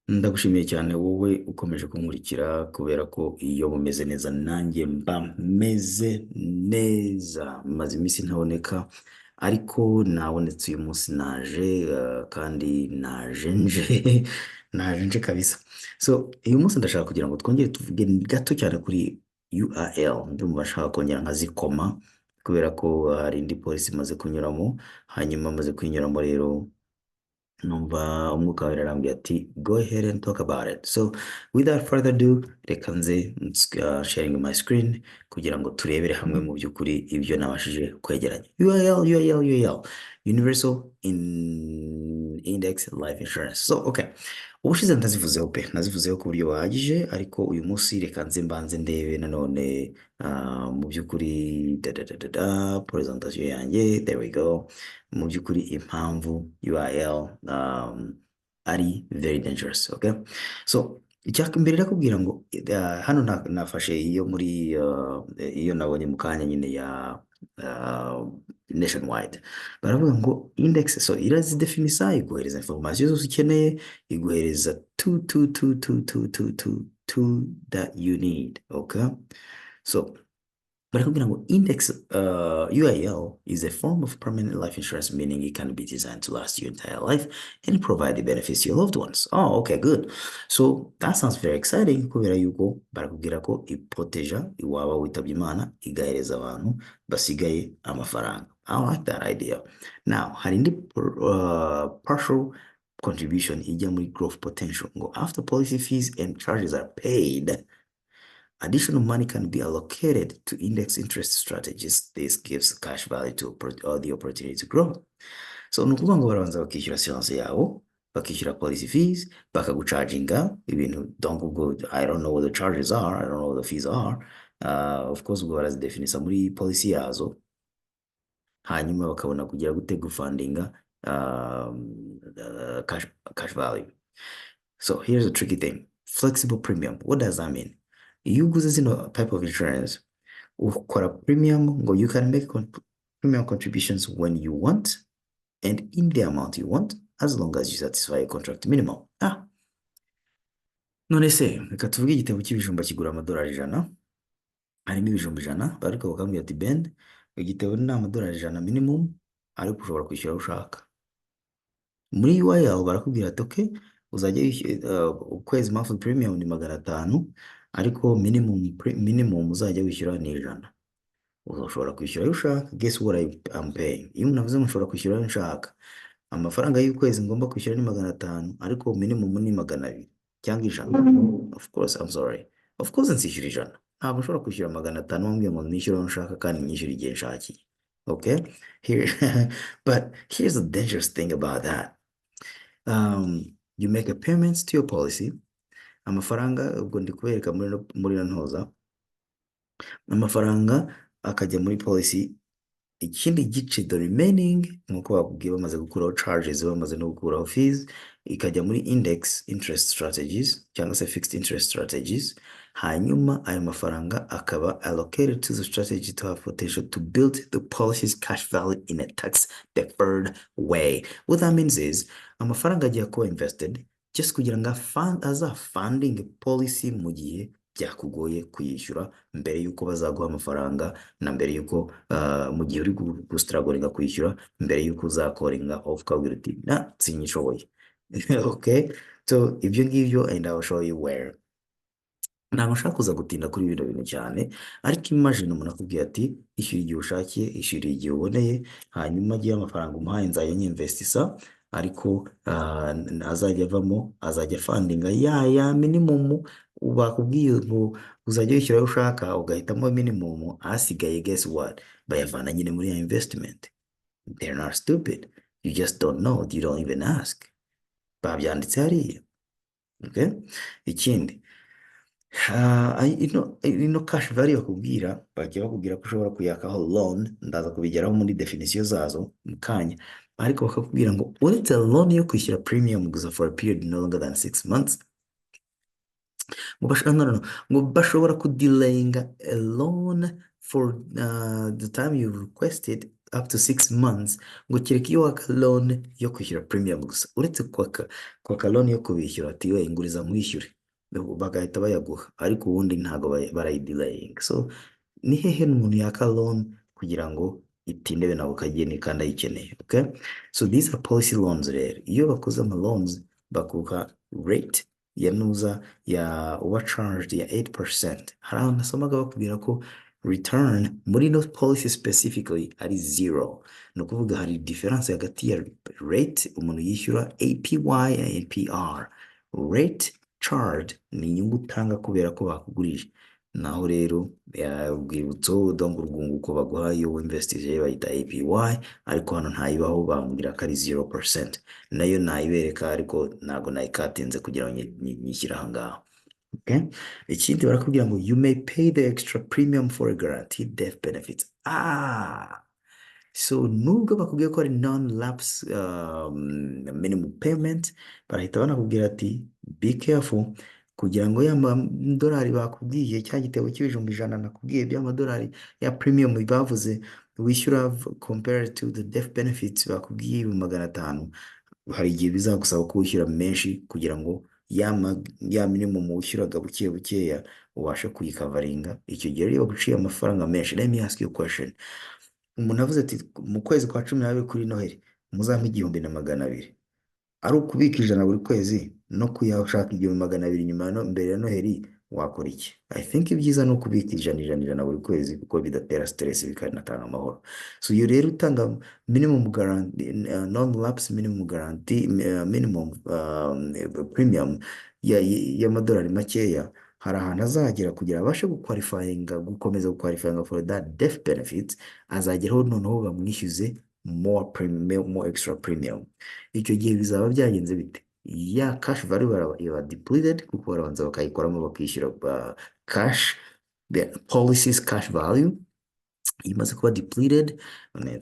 Ndagushimiye cyane wowe ukomeje kunkurikira kubera ko iyo bumeze neza nanjye mba meze neza, maze iminsi ntaboneka ariko nabonetse uyu munsi naje kandi naje nje naje nje kabisa. So uyu munsi ndashaka kugira ngo twongere tuvuge gato cyane kuri UIL, ndumva nshaka kongera nkazikoma kubera ko hari indi polisi imaze kunyuramo, hanyuma maze kuyinyuramo rero numva umwuka wera arambwira ati go ahead and talk about it. So without further ado, reka nze sharing my screen kugira ngo turebere hamwe mu by'ukuri ibyo nabashije kwegeranya. UIL, Universal Index Life Insurance. So okay, ubushize ndazivuzeho pe, nazivuzeho ku buryo buhagije, ariko uyu munsi reka nze mbanze ndebe nanone mu by'ukuri presentation yanjye, there we go, mu by'ukuri impamvu UIL ari very dangerous. Okay, so mbere nakubwira ngo hano nafashe iyo muri iyo nabonye mu kanya nyine ya nationwide, baravuga ngo index, so irazidefinisa, iguhereza information zose ukeneye, iguhereza two that you need. Okay, so barakubwira ngo index UIL is a form of permanent life insurance, meaning it can be designed to last your entire life and provide the benefits to your loved ones. Oh, okay, good. So that sounds very exciting kubera yuko barakubwira ko iproteja iwaba witabye Imana, igahereza abantu basigaye amafaranga. I like that idea. Now, hari indi partial contribution ijya muri growth potential ngo after policy fees and charges are paid, additional money can be allocated to index interest strategies. This gives cash value to the opportunity to grow. So nukuvuga ngo barabanza bakishyura assurance yabo, bakishyura policy fees, bakagucharginga ibintu, don't go, I don't know what the charges are, I don't know what the fees are. Of course ubwo barazidefinisa muri policy yazo, hanyuma bakabona kugira gute gufundinga cash value. So here's the tricky thing. Flexible premium. What does that mean? You uguze zino type of insurance, ukora premium ngo you can make premium contributions when you want and in the amount you want, as long as you satisfy a contract minimum. None se reka tuvuge igitebo cy'ibijumba kigura $100, harimo ibijumba 100, bariko bakambwira ati Ben, igitebo ni $100 minimum, ariko ushobora kwishyura ushaka. Muri UIL barakubwira ati okay, uzajya ukwezi monthly premium ni 500, ariko minimum uzajya wishyura ni 100. Ushobora kwishyura ayo ushaka. Guess what I'm paying? Iyo navuze ngo ushobora kwishyura ayo nshaka, amafaranga y'ukwezi ngomba kwishyura ni 500, ariko minimum ni 200 cyangwa 100. Of course, I'm sorry. Of course nsishyura 100. Ntabwo ushobora kwishyura 500 wambwiye ngo nishyura ayo nshaka kandi nyishyura igihe nshakiye. Okay? But here's the dangerous thing about that. You make a payments to your policy. Amafaranga ubwo ndi kubereka muri ntoza, amafaranga akajya muri policy, ikindi gice the remaining nkuko bakubwiye bamaze gukuraho charges, bamaze no gukuraho fees, ikajya muri index interest strategies cyangwa se fixed interest strategies, hanyuma ayo mafaranga akaba allocated to the strategy to have potential to build the policy's cash value in a tax deferred way. What that means is amafaranga agiye kuba invested just kugira ngo funding policy mu gihe byakugoye kuyishyura, mbere yuko bazaguha amafaranga na mbere yuko mu gihe uri gustragoringa kwishyura, mbere yuko uzakoringa off ukabwira uti na sinyishoboye. Okay, so ibyo ngibyo, and I'll show you where. Ntabwo nshaka kuza gutinda kuri bino bintu cyane, ariko imagine umuntu akubwiye ati ishyura igihe ushakiye, ishyura igihe uboneye, hanyuma agiye amafaranga umuhaye nzajya nyinvestisa, ariko azajya avamo, azajya fundinga ya minimum bakubwiye ngo uzajya wishyura ayo ushaka, ugahitamo minimum, asigaye guess what, bayavana nyine muri ya investment. They're not stupid, you just don't know, you don't even ask, babyanditse hariya. Okay, ikindi ino cash value bakubwira, bagiye bakubwira ko ushobora kuyakaho loan, ndaza kubigeraho muri definition zazo mu kanya, ariko bakakubwira ngo uretse loan yo kwishyura premium gusa for a period no longer than 6 months, ngo bashobora kudelayinga a loan for the time you requested up to 6 months ngo kereka iyo waka loan yo kwishyura premium gusa, uretse kwaka loan yo kubishyura ati we inguriza nkwishyure bagahita bayaguha, ariko ubundi ntabwo barayidelaying. So ni hehe n'umuntu yaka loan kugira ngo itinde be nabo kageni kandi ayikeneye. Okay, so these are policy loans rero. Iyo bakoze ama loans bakuha rate ya nuza ya overcharged ya 8%. Hari ahantu nasomaga bakubwira ko return muri no policy specifically ari 0. Ni ukuvuga hari difference hagati ya rate umuntu yishyura APY na APR. Rate charged ni inyungu utanga kubera ko bakugurije, naho rero urwibutso donc urwunguko baguha iyo investije bayita APY, ariko hano ntayibaho, bambwira ko ari 0%. Nayo nayibereka ariko ntago nayikatinze kugira ngo nyishyire aha ngaha. Okay, ikindi barakubwira ngo you may pay the extra premium for a guaranteed death benefits. So nubwo bakubwiye ko ari non-lapse minimum payment, barahita banakubwira ati be careful kugira ngo ya madolari bakubwiye cya gitebo cy'ibijumba 100 nakubwiye by'amadolari ya premium bavuze wishyura compared to the death benefits bakubwiye 500, hari igihe bizagusaba ko wishyura menshi kugira ngo ya minimum wishyuraga buke bukeya ubashe kuyikavaringa. Icyo gihe rero baguciye amafaranga menshi. Let me ask you a question. Umuntu avuze ati mu kwezi kwa 12 kuri Noheli muzampa 1,200, ari ukubika 100 buri kwezi no kuyashaka 1,200 nyuma mbere ya Noheli, wakora iki? I think ibyiza no kubika 100 buri kwezi kuko bidatera stress bikanatanga amahoro. So iyo rero utanga minimum guarantee, non-lapse minimum guarantee, minimum premium ya madolari makeya, hari ahantu azagera kugira abashe gukomeza guqualifyinga for that death benefits, azageraho noneho bamwishyuze more premium, more extra premium. Icyo gihe bizaba byagenze bite? Ya cash value iba depleted kuko barabanza bakayikoramo bakishyura cash, the policies cash value imaze kuba depleted.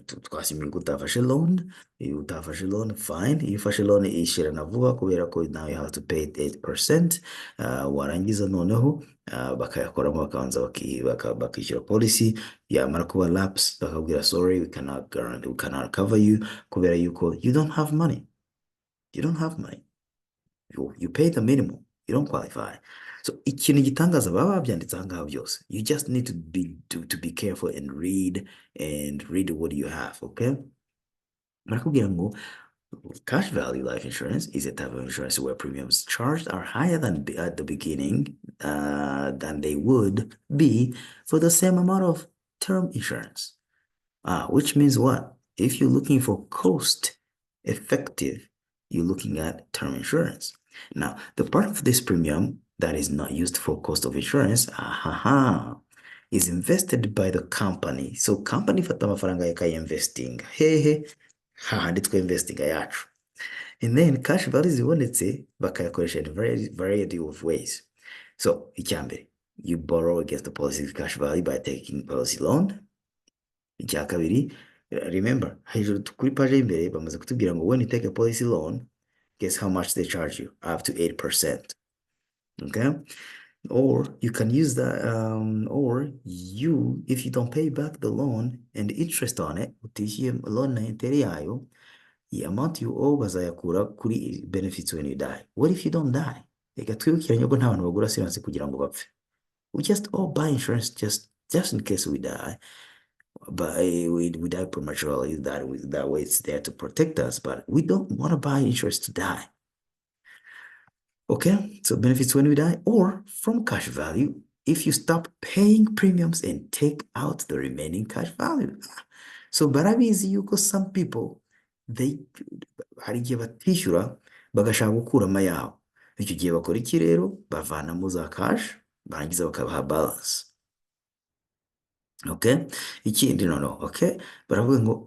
Twasimye ko utafashe loan, iyo utafashe loan fine, iyo ufashe loan ishira na vuba kubera ko now you have to pay 8%. Warangiza noneho bakayakoramo bakabanza bakishyura policy, yamara kuba lapse bakabwira sorry we cannot guarantee, we cannot cover you kubera yuko you don't have money, you pay the minimum, you don't qualify. So ikintu gitangaza baba babyanditse aha ngaha byose, you just need to be careful and read what you have. Okay, barakubwira ngo cash value life insurance is a type of insurance where premiums charged are higher than at the beginning than they would be for the same amount of term insurance. Which means what? If you're looking for cost effective, you're looking at term insurance. Now, the part of this premium that is not used for cost of insurance, is invested by the company. So company fata amafaranga yakainvesting. Hahandi investing yacu. And then cash value zibonetse bakayakoresha in a variety of ways. So, icyambere, you borrow against the policy cash value by taking policy loan. Icya kabiri, remember, hejuru kuri page y'imbere bamaze kutubwira ngo when you take a policy loan, guess how much they charge you? Up to 8%. Okay? Or you can use that, if you don't pay back the loan and interest on it, utishyuye loan na interi yayo, the amount you owe bazayakura kuri benefits when you die. What if you don't die? Reka twibukiranye ko nta bantu bagura insurance kugira ngo bapfe. We just all buy insurance just in case we die. But we die prematurely. That way it's there to protect us, but we don't want to buy insurance to die. Okay, so benefits when we die, or from cash value if you stop paying premiums and take out the remaining cash value. So barabizi yuko some people hari igihe batishyura bagashaka gukuramo ayabo. Icyo gihe bakora iki rero? Bavanamo za cash barangiza bakabaha balance. Okay, ikindi no. Okay, but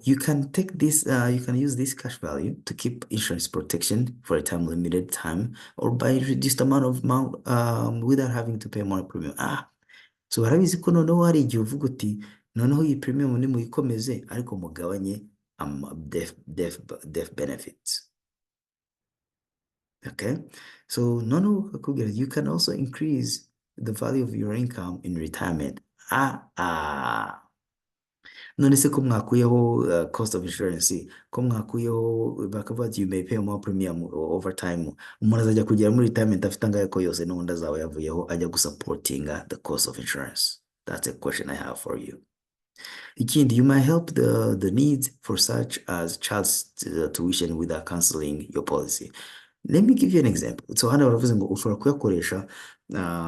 you can take this, you can use this cash value to keep insurance protection for a limited time, or by reduced amount without having to pay more premium. So barabizi ko noneho hari igihe uvuga uti noneho iyi premium ni muyikomeze ariko mugabanye death benefits. Okay, so noneho you can also increase the value of your income in retirement. none se ko mwakuyeho cost of insurance, ko mwakuyeho bakavuga ati you may pay more premium over time, umuntu azajya kugera muri retirement afite angahe ko yose n'ubundi azaba yavuyeho ajya gusupportinga the cost of insurance? That's a question I have for you. Ikindi, you might help the needs for such as child's tuition without canceling your policy. Let me give you an example. So hano baravuze ngo ushobora kuyakoresha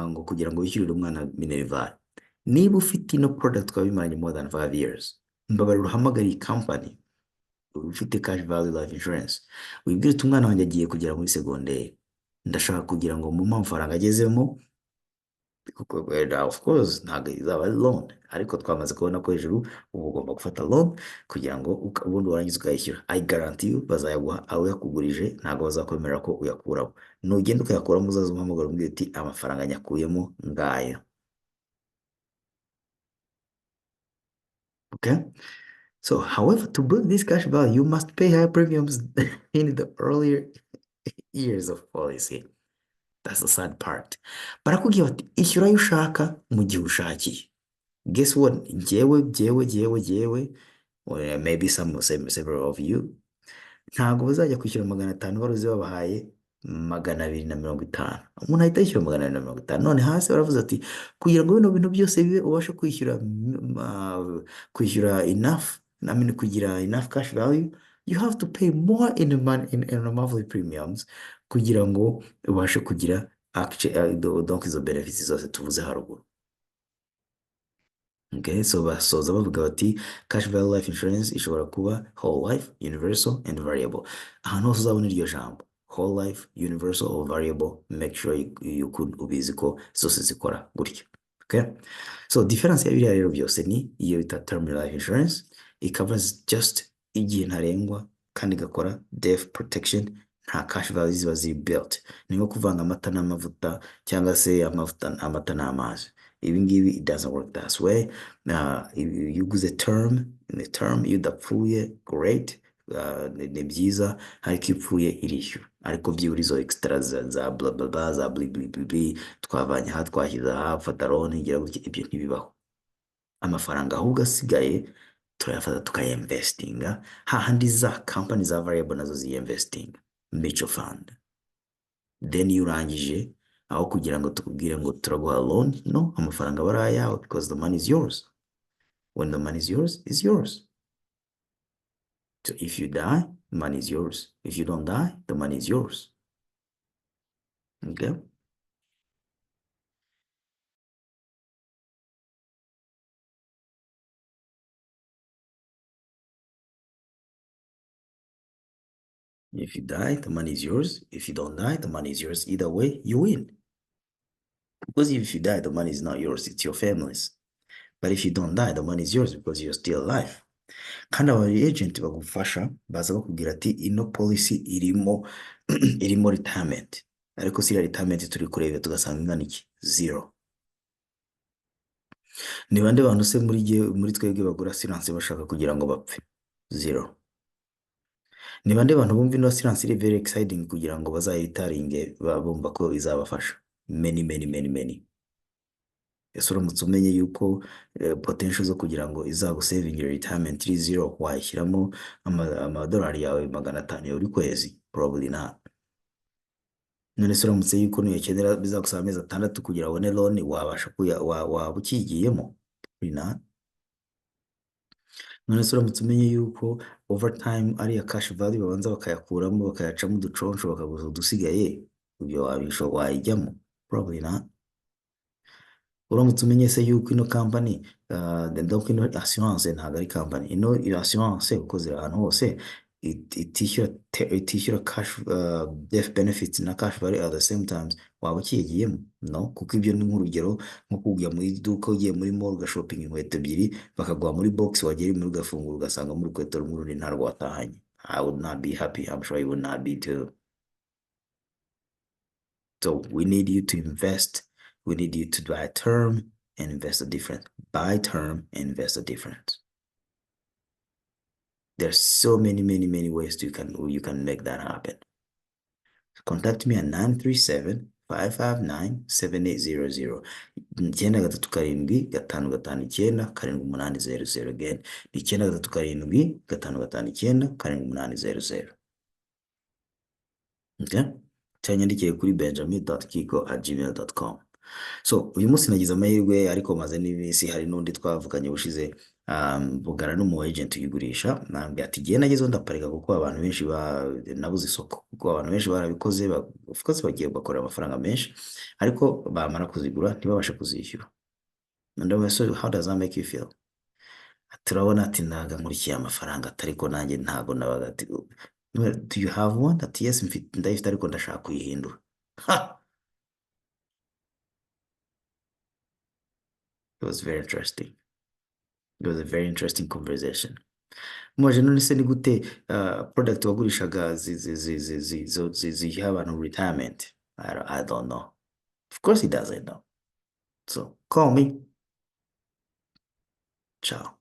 ngo kugira ngo wishyurire umwana minerval. Niba ufite ino product twabimaranye more than 5 years, mbabarira uhamagare iyi company ufite cash value life insurance, wibwire uti umwana wanjye agiye kugera muri segonderi, ndashaka kugira ngo mu amafaranga agezemo, of course ntabwo izaba ari loan, ariko twamaze kubona ko hejuru uba ugomba gufata loan kugira ngo ubundi warangiza ukayishyura. I guarantee you bazayaguha aho yakugurije, ntabwo bazakwemerera ko uyakuramo. Nugenda ukayakuramo uzaza umuhamagara umbwira uti amafaranga nyakuyemo ngaya. Okay? So, however, to build this cash value, you must pay high premiums in the earlier years of policy. That's the sad part. Barakubwira bati ishyura ayo ushaka mu gihe ushakiye. Guess what? Jyewe, or maybe several of you, ntabwo bazajya kwishyura 500 baruzi babahaye 250. Umuntu ahita yishyura 250. None hasi baravuze ati kugira ngo bino bintu byose bibe ubashe kwishyura enough, I mean kugira enough cash value, you have to pay more in the monthly premiums kugira ngo ubashe kugira donc izo benefits zose tuvuze haruguru. Okay, so basoza bavuga bati cash value life insurance ishobora kuba whole life, universal and variable. Ahantu hose uzabona iryo jambo whole life, universal or variable, make sure you could ubizi ko zose zikora gutya. Okay, so difference ya biriya rero byose ni iyo bita term life insurance, it covers just igihe ntarengwa kandi gakora death protection, nta cash value ziba ziri built. Ni nko kuvanga amata n'amavuta cyangwa se amata n'amazi. Ibi ngibi it doesn't work that way. If you use a term, in the term iyo udapfuye great, ni byiza, ariko iyo upfuye irishyura, ariko byibura izo extra za bla bla bla za bli twavanye aha twashyize aha fata loan ngira gutya, ibyo ntibibaho. Amafaranga ahubwo asigaye turayafata tukayinvestinga hahandi za company za variable nazo ziyinvesting mutual fund. Then iyo urangije aho kugira ngo tukubwire ngo turaguha loan, no, amafaranga aba ari ayawe because the money is yours. When the money is yours, it's yours. So if you die, the money is yours. If you don't die, the money is yours. Okay? If you die, the money is yours. If you don't die, the money is yours. Either way, you win. Because if you die, the money is not yours, it's your family's. But if you don't die, the money is yours because you're still alive. Kandi aba agent bagufasha baza bakubwira ati ino policy irimo retirement, ariko si retirement turi kureba tugasanga ingana iki? Zero. Ni bande bantu se muri twebwe bagura assurance bashaka kugira ngo bapfe? Zero. Ni bande bantu bumva ino assurance iri very exciting kugira ngo bazayitaringe bumva ko izabafasha? Many. Ese uramutse umenye yuko potential zo kugira ngo izagusavingira retirement iri zero, wayishyiramo amadolari yawe 500 buri kwezi? Probably not. None se uramutse yuko nuyakenera bizagusaba amezi 6 kugira ubone loan, wabasha waba ukigiyemo? Probably not. None se uramutse umenye yuko over time ariya cash value babanza bakayakuramo bakayacamo uduconco bakaguza udusigaye, ibyo wayijyamo? Probably not. Uramutse umenye se yuko ino company donc ino assurance ntabwo ari company, ino assurance ukoze ahantu hose itishyura cash death benefits na cash value at the same times, waba ukiyegiyemo? No, kuko ibyo ni nk'urugero nko kujya muri iduka ugiye muri mall ugashopinga inkweto 2 bakaguha muri box, wagera muri ugafungura ugasanga muri urukweto rumwe urundi ntarwo watahanye. I would not be happy. I'm sure you would not be too. So we need you to invest. We need you to buy term and invest the difference. Buy term and invest the difference. There's so many ways you can make that happen. Contact me at 937 559 7800 9 3 5 5 9 again ni 9 3 5 5 9 800. Okay, cyangwa nyandikire kuri benjamin.kiko@gmail.com. So uyu munsi nagize amahirwe ariko maze n'iminsi hari n'undi twavuganye bushize mvugana n'umu agent uyigurisha nambye ati giye nagezeho ndaparika kuko abantu benshi nabuze isoko kuko abantu benshi barabikoze of course bagiye bakora amafaranga menshi ariko bamara kuzigura ntibabashe kuzishyura. And so how does that make you feel? Turabona ati naga nkurikiye amafaranga atariko nanjye ntago nabaga ati do you have one? Ati yes mfite ndayifite ariko ndashaka kuyihindura. It was very interesting. It was a very interesting conversation. Mwaje none se ni gute product wagurishaga ziha abantu retirement? I don't know. Of course he doesn't know. So call me. Ciao.